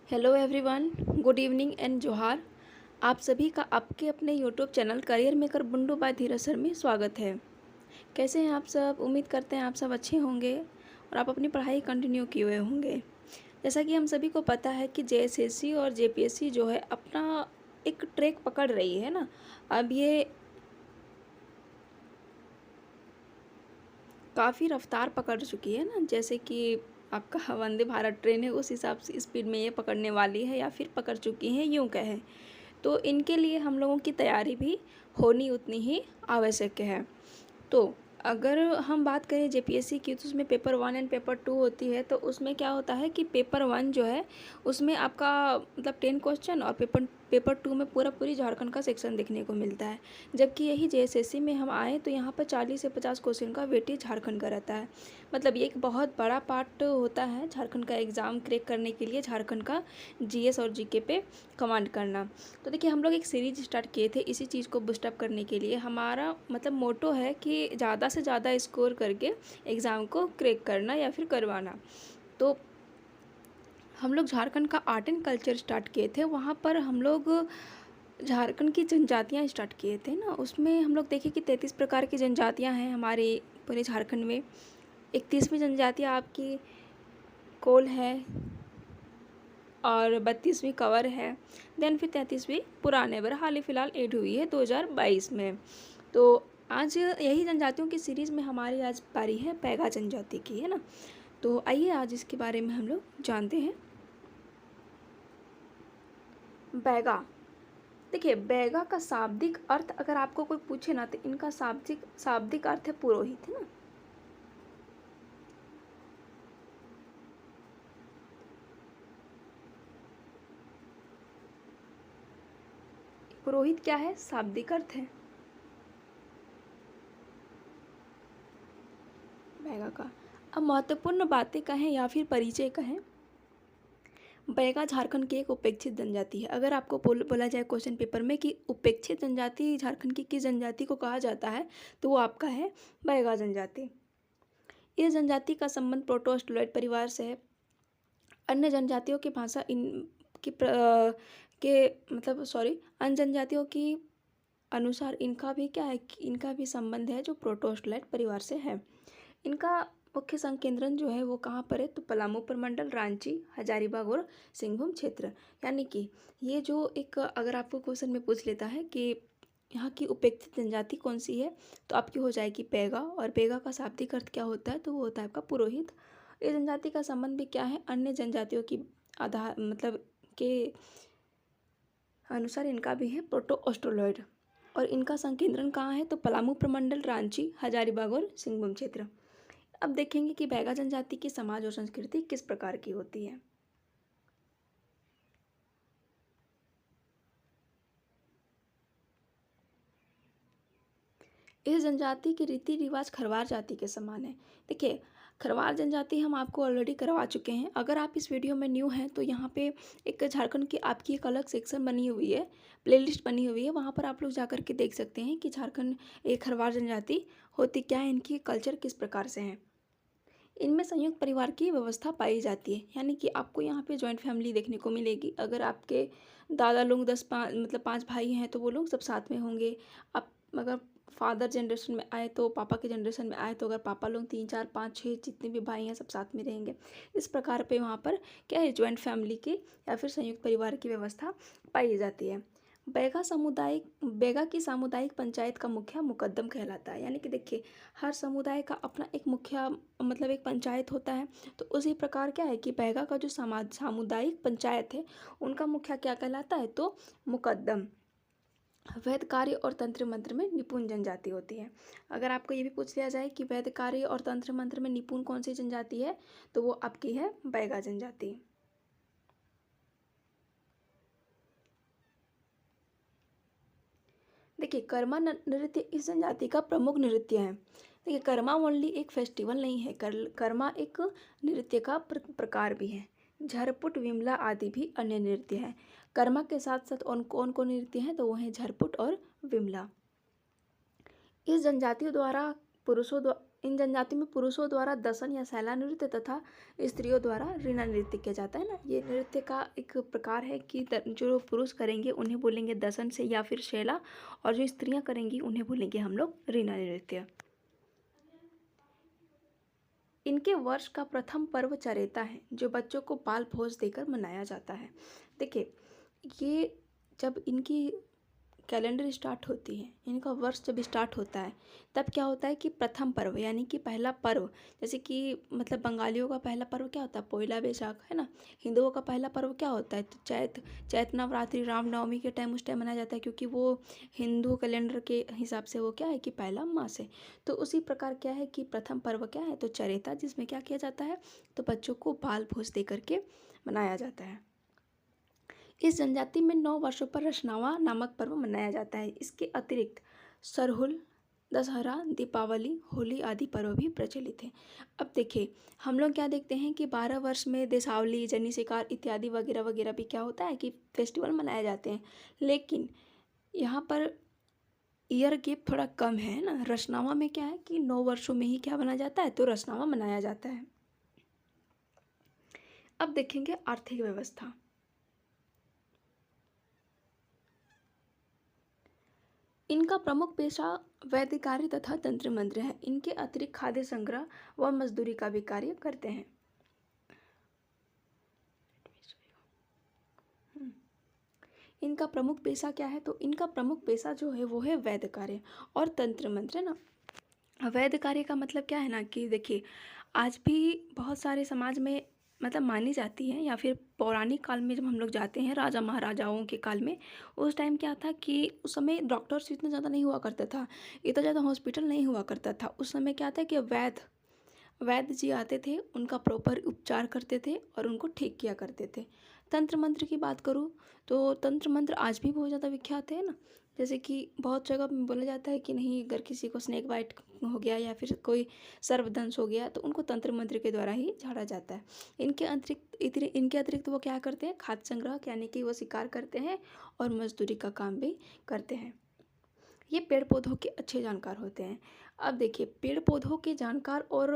Hello everyone, good evening and Johar. आप सभी का आपके अपने YouTube channel career maker Bundu by Dheeraj sir में स्वागत है। कैसे हैं आप सब? उम्मीद करते हैं आप सब अच्छे होंगे और आप अपनी पढ़ाई कंटिन्यू किए हुए होंगे। जैसा कि हम सभी को पता है कि जेएसएससी और जेपीएससी जो है अपना एक ट्रैक पकड़ रही है ना। अब ये काफ़ी रफ्तार पकड़ चुकी है ना, जैसे कि आपका वंदे भारत ट्रेन है उस हिसाब से स्पीड में ये पकड़ने वाली है या फिर पकड़ चुकी है यूँ कहें। तो इनके लिए हम लोगों की तैयारी भी होनी उतनी ही आवश्यक है। तो अगर हम बात करें जेपीएससी की तो उसमें पेपर 1 एंड पेपर 2 होती है। तो उसमें क्या होता है कि पेपर 1 जो है उसमें आपका मतलब 10 क्वेश्चन और पेपर पेपर 2 में पूरा पूरी झारखंड का सेक्शन देखने को मिलता है। जबकि यही जेएसएससी में हम आए तो यहाँ पर 40 से 50 क्वेश्चन का वेटेज झारखंड का रहता है। मतलब ये एक बहुत बड़ा पार्ट होता है झारखंड का एग्ज़ाम क्रैक करने के लिए, झारखंड का जीएस और जीके पे कमांड करना। तो देखिए हम लोग एक सीरीज स्टार्ट किए थे इसी चीज़ को बूस्टअप करने के लिए। हमारा मतलब मोटो है कि ज़्यादा से ज़्यादा स्कोर करके एग्ज़ाम को क्रैक करना या फिर करवाना। तो हम लोग झारखंड का आर्ट एंड कल्चर स्टार्ट किए थे। वहाँ पर हम लोग झारखंड की जनजातियाँ स्टार्ट किए थे ना। उसमें हम लोग देखे कि 33 प्रकार की जनजातियाँ हैं हमारे पूरे झारखंड में। 31वीं जनजातियाँ आपकी कोल है और 32वीं कवर है। देन फिर 33वीं पुराने बर हाल ही फ़िलहाल ऐड हुई है 2022 में। तो आज यही जनजातियों की सीरीज़ में हमारी आज पारी है बैगा जनजाति की, है ना। तो आइए आज इसके बारे में हम लोग जानते हैं। बैगा, देखिए बैगा का शाब्दिक अर्थ अगर आपको कोई पूछे ना तो इनका शाब्दिक शाब्दिक अर्थ है पुरोहित, है ना। पुरोहित क्या है? शाब्दिक अर्थ है बैगा का। अब महत्वपूर्ण बातें कहें या फिर परिचय कहें, बैगा झारखंड की एक उपेक्षित जनजाति है। अगर आपको बोला जाए क्वेश्चन पेपर में कि उपेक्षित जनजाति झारखंड की किस जनजाति को कहा जाता है तो वो आपका है बैगा जनजाति। इस जनजाति का संबंध प्रोटो ऑस्ट्रोलॉइड परिवार से है। अन्य जनजातियों की भाषा अन्य जनजातियों की अनुसार इनका भी क्या है कि इनका भी संबंध है जो प्रोटो ऑस्ट्रोलॉइड परिवार से है। इनका मुख्य संकेंद्रण जो है वो कहाँ पर है तो पलामू प्रमंडल, रांची, हजारीबाग और सिंहभूम क्षेत्र। यानी कि ये जो एक अगर आपको क्वेश्चन में पूछ लेता है कि यहाँ की उपेक्षित जनजाति कौन सी है तो आपकी हो जाएगी बैगा। और बैगा का शाब्दिक अर्थ क्या होता है तो वो होता है आपका पुरोहित। इस जनजाति का संबंध भी क्या है अन्य जनजातियों की आधार मतलब के अनुसार इनका भी है प्रोटो ऑस्ट्रोलॉइड। और इनका संकेंद्रण कहाँ है तो पलामू प्रमंडल, रांची, हजारीबाग और सिंहभूम क्षेत्र। अब देखेंगे कि बैगा जनजाति की समाज और संस्कृति किस प्रकार की होती है। इस जनजाति के रीति रिवाज खरवार जाति के समान है। देखिए खरवार जनजाति हम आपको ऑलरेडी करवा चुके हैं। अगर आप इस वीडियो में न्यू हैं तो यहाँ पे एक झारखंड की आपकी एक अलग सेक्शन बनी हुई है, प्लेलिस्ट बनी हुई है, वहाँ पर आप लोग जा कर के देख सकते हैं कि झारखंड एक खरवार जनजाति होती क्या है, इनकी कल्चर किस प्रकार से है। इनमें संयुक्त परिवार की व्यवस्था पाई जाती है, यानी कि आपको यहाँ पे जॉइंट फैमिली देखने को मिलेगी। अगर आपके दादा लोग 5 भाई हैं तो वो लोग सब साथ में होंगे। आप अगर फादर जनरेशन में आए तो पापा के जनरेशन में आए तो अगर पापा लोग 3 4 5 6 जितने भी भाई हैं सब साथ में रहेंगे। इस प्रकार पे वहाँ पर क्या है जॉइंट फैमिली की या फिर संयुक्त परिवार की व्यवस्था पाई जाती है। बैगा की सामुदायिक पंचायत का मुखिया मुकद्दम कहलाता है। यानी कि देखिए हर समुदाय का अपना एक मुखिया मतलब एक पंचायत होता है। तो उसी प्रकार क्या है कि बैगा का जो सामुदायिक पंचायत है उनका मुखिया क्या कहलाता है तो मुकद्दम। वैद्य कार्य और तंत्र मंत्र में निपुण जनजाति होती है। अगर आपको ये भी पूछ लिया जाए कि वैद्य कार्य और तंत्र मंत्र में निपुण कौन सी जनजाति है तो वो आपकी है बैगा जनजाति। देखिए कर्मा नृत्य इस जनजाति का प्रमुख नृत्य है। देखिए कर्मा ओनली एक फेस्टिवल नहीं है, कर्मा एक नृत्य का प्रकार भी है। झरपुट, विमला आदि भी अन्य नृत्य हैं। कर्मा के साथ साथ कौन कौन नृत्य हैं तो वो हैं झरपुट और विमला। इस जनजातियों द्वारा पुरुषों द्वारा इन जनजाति में पुरुषों द्वारा दशन या सैला नृत्य तथा स्त्रियों द्वारा रीना नृत्य किया जाता है ना। ये नृत्य का एक प्रकार है कि जो पुरुष करेंगे उन्हें बोलेंगे दशन से या फिर शैला, और जो स्त्रियां करेंगी उन्हें बोलेंगे हम लोग रीना नृत्य। इनके वर्ष का प्रथम पर्व चरेता है, जो बच्चों को बाल भोज देकर मनाया जाता है। देखिए, ये जब इनकी कैलेंडर स्टार्ट होती है, इनका वर्ष जब स्टार्ट होता है, तब क्या होता है कि प्रथम पर्व यानी कि पहला पर्व, जैसे कि मतलब बंगालियों का पहला पर्व क्या होता है, पोइला बैसाख है ना। हिंदुओं का पहला पर्व क्या होता है, तो चैत नवरात्रि रामनवमी के टाइम उस टाइम मनाया जाता है, क्योंकि वो हिंदू कैलेंडर के हिसाब से वो क्या है कि पहला मास है। तो उसी प्रकार क्या है कि प्रथम पर्व क्या है, तो चरेता, जिसमें क्या किया जाता है, तो बच्चों को बाल भोज दे करके मनाया जाता है। इस जनजाति में 9 वर्षों पर रशनावा नामक पर्व मनाया जाता है। इसके अतिरिक्त सरहुल, दशहरा, दीपावली, होली आदि पर्व भी प्रचलित हैं। अब देखिए, हम लोग क्या देखते हैं कि 12 वर्ष में देसावली, जनी शिकार इत्यादि वगैरह वगैरह भी क्या होता है कि फेस्टिवल मनाए जाते हैं। लेकिन यहाँ पर ईयर गैप थोड़ा कम है ना। रशनावा में क्या है कि 9 वर्षों में ही क्या मनाया जाता है, तो रशनावा मनाया जाता है। अब देखेंगे आर्थिक व्यवस्था। इनका प्रमुख पेशा वैदिक कार्य तथा तंत्र मंत्र है। इनके अतिरिक्त खाद्य संग्रह व मजदूरी का भी कार्य करते हैं। इनका प्रमुख पेशा क्या है, तो इनका प्रमुख पेशा जो है वो है वैदिक कार्य और तंत्र मंत्र, है ना। वैदिक कार्य का मतलब क्या है ना कि देखिए, आज भी बहुत सारे समाज में मतलब मानी जाती है, या फिर पौराणिक काल में जब हम लोग जाते हैं, राजा महाराजाओं के काल में, उस टाइम क्या था कि उस समय डॉक्टर्स इतना ज़्यादा नहीं हुआ करता था, इतना ज़्यादा हॉस्पिटल नहीं हुआ करता था। उस समय क्या था कि वैद्य जी आते थे, उनका प्रॉपर उपचार करते थे और उनको ठीक किया करते थे। तंत्र मंत्र की बात करूँ तो तंत्र मंत्र आज भी बहुत ज़्यादा विख्यात है ना। जैसे कि बहुत जगह बोला जाता है कि नहीं, अगर किसी को स्नेक बाइट हो गया या फिर कोई सर्पदंश हो गया, तो उनको तंत्र मंत्र के द्वारा ही झाड़ा जाता है। इनके अतिरिक्त वो क्या करते हैं, खाद्य संग्रह यानी कि वो शिकार करते हैं और मजदूरी का काम भी करते हैं। ये पेड़ पौधों के अच्छे जानकार होते हैं। अब देखिए, पेड़ पौधों के जानकार और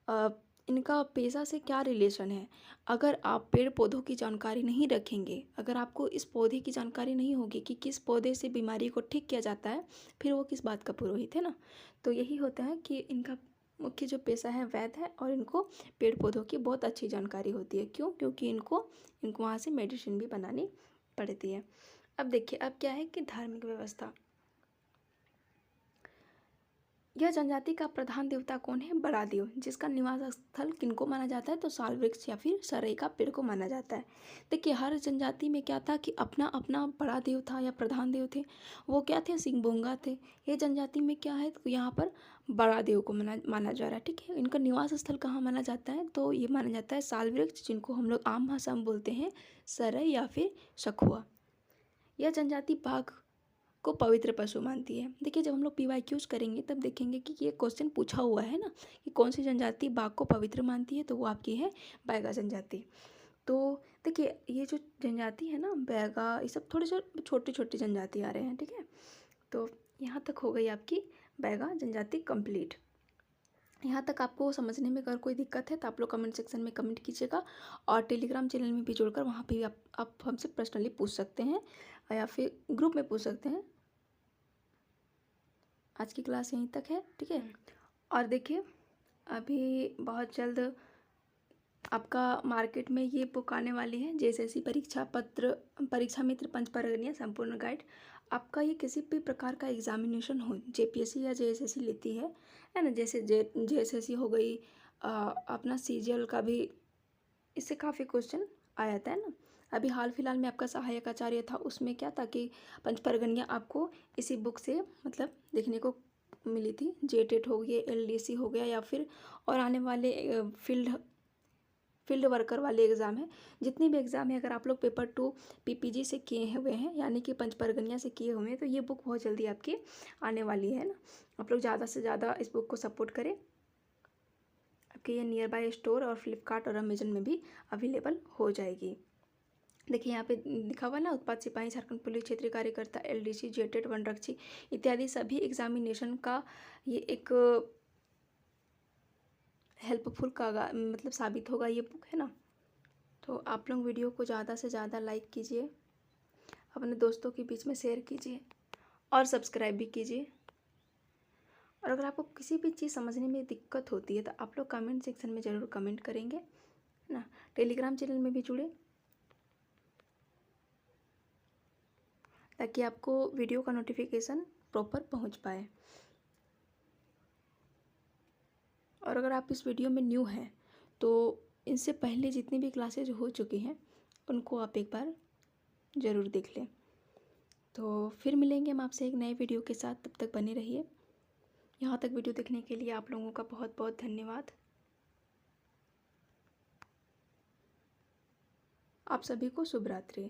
अ, इनका पेशा से क्या रिलेशन है। अगर आप पेड़ पौधों की जानकारी नहीं रखेंगे, अगर आपको इस पौधे की जानकारी नहीं होगी कि किस पौधे से बीमारी को ठीक किया जाता है, फिर वो किस बात का पुरोहित है ना। तो यही होता है कि इनका मुख्य जो पेशा है वैद्य है, और इनको पेड़ पौधों की बहुत अच्छी जानकारी होती है। क्यों? क्योंकि इनको इनको वहाँ से मेडिसिन भी बनानी पड़ती है। अब देखिए, अब क्या है कि धार्मिक व्यवस्था। यह जनजाति का प्रधान देवता कौन है, बड़ा देव, जिसका निवास स्थल किनको माना जाता है, तो साल वृक्ष या फिर सरई का पेड़ को माना जाता है। देखिए, हर जनजाति में क्या था कि अपना अपना बड़ा देव था या प्रधान देव थे। वो क्या थे, सिंगबोंगा थे। ये जनजाति में क्या है, तो यहाँ पर बड़ा देव को माना जा रहा है। ठीक है, इनका निवास स्थल कहाँ माना जाता है, तो ये माना जाता है साल वृक्ष, जिनको हम लोग आम भाषा में बोलते हैं सरई या फिर सखुआ। यह जनजाति बाघ को पवित्र पशु मानती है। देखिए, जब हम लोग PYQs करेंगे तब देखेंगे कि ये क्वेश्चन पूछा हुआ है ना कि कौन सी जनजाति बाघ को पवित्र मानती है, तो वो आपकी है बैगा जनजाति। तो देखिए, ये जो जनजाति है ना बैगा, ये सब थोड़े से छोटे छोटे जनजाति आ रहे हैं। ठीक है, तो यहाँ तक हो गई आपकी बैगा जनजाति कंप्लीट। यहाँ तक आपको समझने में अगर कोई दिक्कत है तो आप लोग कमेंट सेक्शन में कमेंट कीजिएगा, और टेलीग्राम चैनल में भी जुड़कर वहाँ पे आप हमसे पर्सनली पूछ सकते हैं, या फिर ग्रुप में पूछ सकते हैं। आज की क्लास यहीं तक है। ठीक है, और देखिए, अभी बहुत जल्द आपका मार्केट में ये बुक आने वाली है, JSSC परीक्षा मित्र पंच परगनिया संपूर्ण गाइड। आपका ये किसी भी प्रकार का एग्जामिनेशन हो, JPSC या JSSC लेती है ना। जैसे JSSC हो गई, अपना CGL का भी इससे काफ़ी क्वेश्चन आया था, है ना। अभी हाल फिलहाल में आपका सहायक आचार्य था, उसमें क्या था कि पंच परगनिया आपको इसी बुक से मतलब देखने को मिली थी। JTET हो गया, LDC हो गया, या फिर और आने वाले फील्ड वर्कर वाले एग्ज़ाम है। जितने भी एग्ज़ाम है, अगर आप लोग पेपर 2 PPG से किए हुए हैं, यानी कि पंच परगनिया से किए हुए हैं, तो ये बुक बहुत जल्दी आपकी आने वाली है ना। आप लोग ज़्यादा से ज़्यादा इस बुक को सपोर्ट करें। आपके ये नियर बाय स्टोर और फ्लिपकार्ट और अमेजन में भी अवेलेबल हो जाएगी। देखिए, यहाँ पे लिखा हुआ ना, उत्पाद सिपाही, झारखंड पुलिस क्षेत्रीय कार्यकर्ता, LDC, JTET, वनरक्षी इत्यादि सभी एग्जामिनेशन का ये एक हेल्पफुल का मतलब साबित होगा ये बुक, है ना। तो आप लोग वीडियो को ज़्यादा से ज़्यादा लाइक कीजिए, अपने दोस्तों के बीच में शेयर कीजिए और सब्सक्राइब भी कीजिए। और अगर आपको किसी भी चीज़ समझने में दिक्कत होती है तो आप लोग कमेंट सेक्शन में ज़रूर कमेंट करेंगे, है ना। टेलीग्राम चैनल में भी जुड़े ताकि आपको वीडियो का नोटिफिकेशन प्रॉपर पहुंच पाए। और अगर आप इस वीडियो में न्यू हैं तो इनसे पहले जितनी भी क्लासेज हो चुकी हैं उनको आप एक बार ज़रूर देख लें। तो फिर मिलेंगे हम आपसे एक नए वीडियो के साथ, तब तक बने रहिए। यहाँ तक वीडियो देखने के लिए आप लोगों का बहुत बहुत धन्यवाद। आप सभी को शुभ रात्रि।